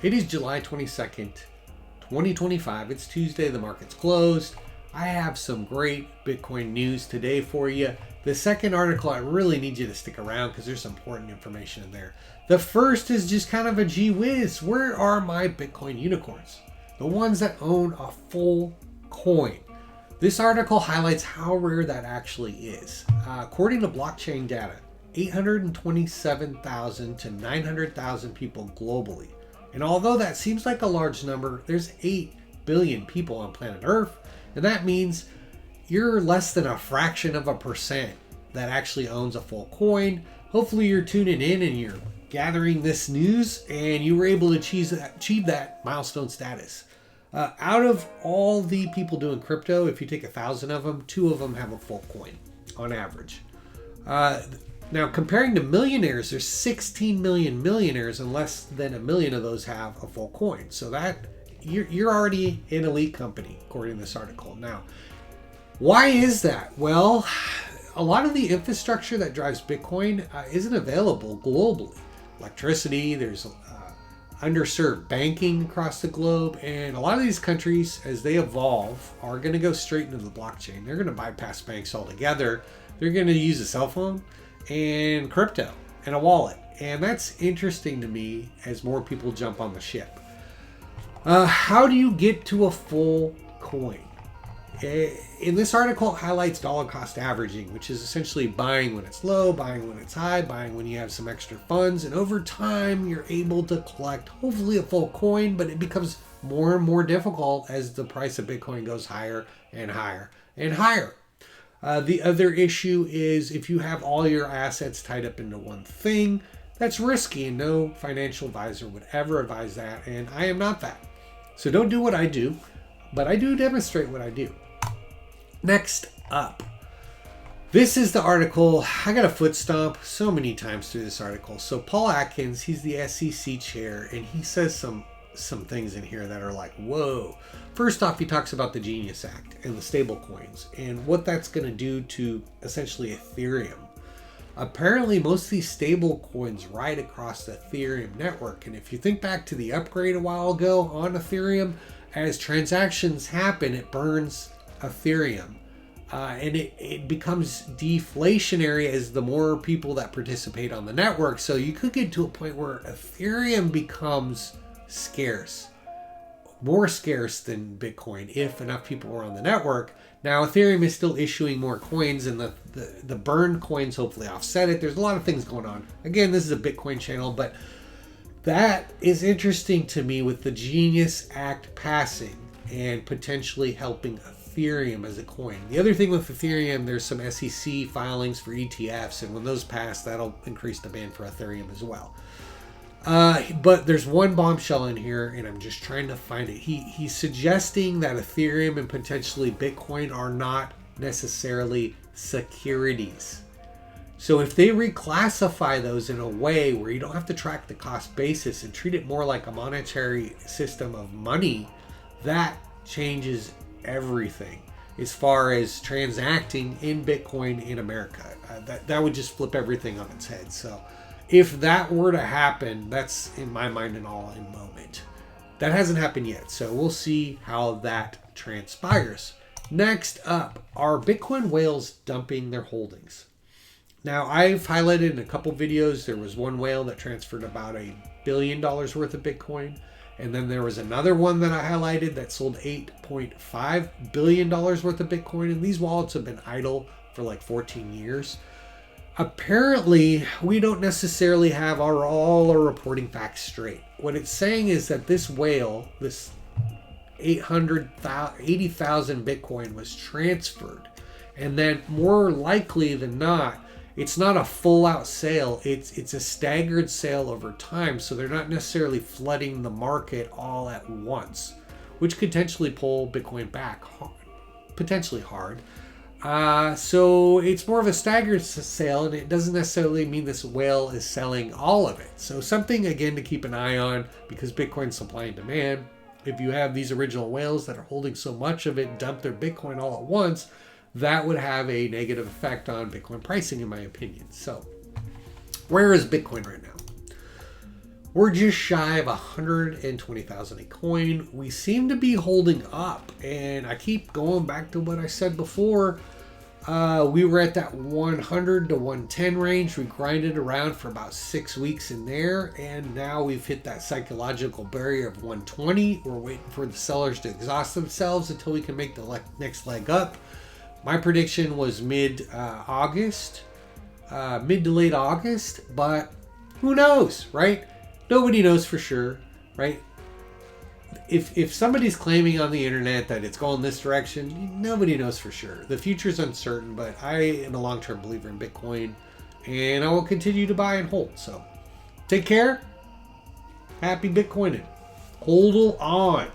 It is July 22nd, 2025. It's Tuesday. The market's closed. I have some great Bitcoin news today for you. The second article, I really need you to stick around because there's some important information in there. The first is just kind of a gee whiz. Where are my Bitcoin unicorns? The ones that own a full coin. This article highlights how rare that actually is. According to blockchain data, 827,000 to 900,000 people globally. And although that seems like a large number, there's 8 billion people on planet Earth. And that means you're less than a fraction of a percent that actually owns a full coin. Hopefully you're tuning in and you're gathering this news and you were able to achieve that milestone status. Out of all the people doing crypto, if you take 1,000 of them, 2 of them have a full coin on average. Now, comparing to millionaires, there's 16 million millionaires and less than 1 million of those have a full coin. So that you're already an elite company, according to this article. Now, why is that? Well, a lot of the infrastructure that drives Bitcoin isn't available globally. Electricity, there's underserved banking across the globe, and a lot of these countries, as they evolve, are going to go straight into the blockchain. They're going to bypass banks altogether. They're going to use a cell phone and crypto and a wallet. And that's interesting to me as more people jump on the ship. How do you get to a full coin? In this article, it highlights dollar cost averaging, which is essentially buying when it's low, buying when it's high, buying when you have some extra funds. And over time, you're able to collect hopefully a full coin, but it becomes more and more difficult as the price of Bitcoin goes higher and higher and higher. The other issue is if you have all your assets tied up into one thing, that's risky, and no financial advisor would ever advise that, and I am not that. So don't do what I do, but I do demonstrate what I do. Next up, this is the article. I got a foot stomp so many times through this article. So Paul Atkins, he's the SEC chair, and he says some things in here that are like, whoa. First off, he talks about the Genius Act and the stable coins and what that's going to do to essentially Ethereum. Apparently, most of these stable coins ride across the Ethereum network. And if you think back to the upgrade a while ago on Ethereum, as transactions happen, it burns Ethereum. And it becomes deflationary as the more people that participate on the network. So you could get to a point where Ethereum becomes scarce, more scarce than Bitcoin if enough people were on the network. Now, Ethereum is still issuing more coins, and the burned coins hopefully offset it. There's a lot of things going on. Again, this is a Bitcoin channel, but that is interesting to me with the Genius Act passing and potentially helping Ethereum as a coin. The other thing with Ethereum, there's some SEC filings for ETFs, and when those pass, that'll increase demand for Ethereum as well. But there's one bombshell in here, and I'm just trying to find it. He's suggesting that Ethereum and potentially Bitcoin are not necessarily securities. So if they reclassify those in a way where you don't have to track the cost basis and treat it more like a monetary system of money, that changes everything as far as transacting in Bitcoin in America. That would just flip everything on its head. So if that were to happen, that's in my mind an all-in moment. That hasn't happened yet, so we'll see how that transpires. Next up, are Bitcoin whales dumping their holdings? Now, I've highlighted in a couple videos, there was one whale that transferred about $1 billion worth of Bitcoin. And then there was another one that I highlighted that sold $8.5 billion worth of Bitcoin. And these wallets have been idle for like 14 years. Apparently, we don't necessarily have all our reporting facts straight. What it's saying is that this whale, this 80,000 Bitcoin was transferred. And then more likely than not, it's not a full out sale. It's a staggered sale over time. So they're not necessarily flooding the market all at once, which could potentially pull Bitcoin back potentially hard. So it's more of a staggered sale, and it doesn't necessarily mean this whale is selling all of it. So something, again, to keep an eye on, because Bitcoin supply and demand. If you have these original whales that are holding so much of it dump their Bitcoin all at once, that would have a negative effect on Bitcoin pricing, in my opinion. So where is Bitcoin right now? We're just shy of 120,000 a coin. We seem to be holding up, and I keep going back to what I said before. We were at that 100 to 110 range. We grinded around for about 6 weeks in there, and now we've hit that psychological barrier of 120. We're waiting for the sellers to exhaust themselves until we can make the next leg up. My prediction was mid-August, mid to late August, but who knows, right? Nobody knows for sure, right? If somebody's claiming on the internet that it's going this direction, nobody knows for sure. The future's uncertain, but I am a long-term believer in Bitcoin, and I will continue to buy and hold. So take care. Happy Bitcoining. Hold on.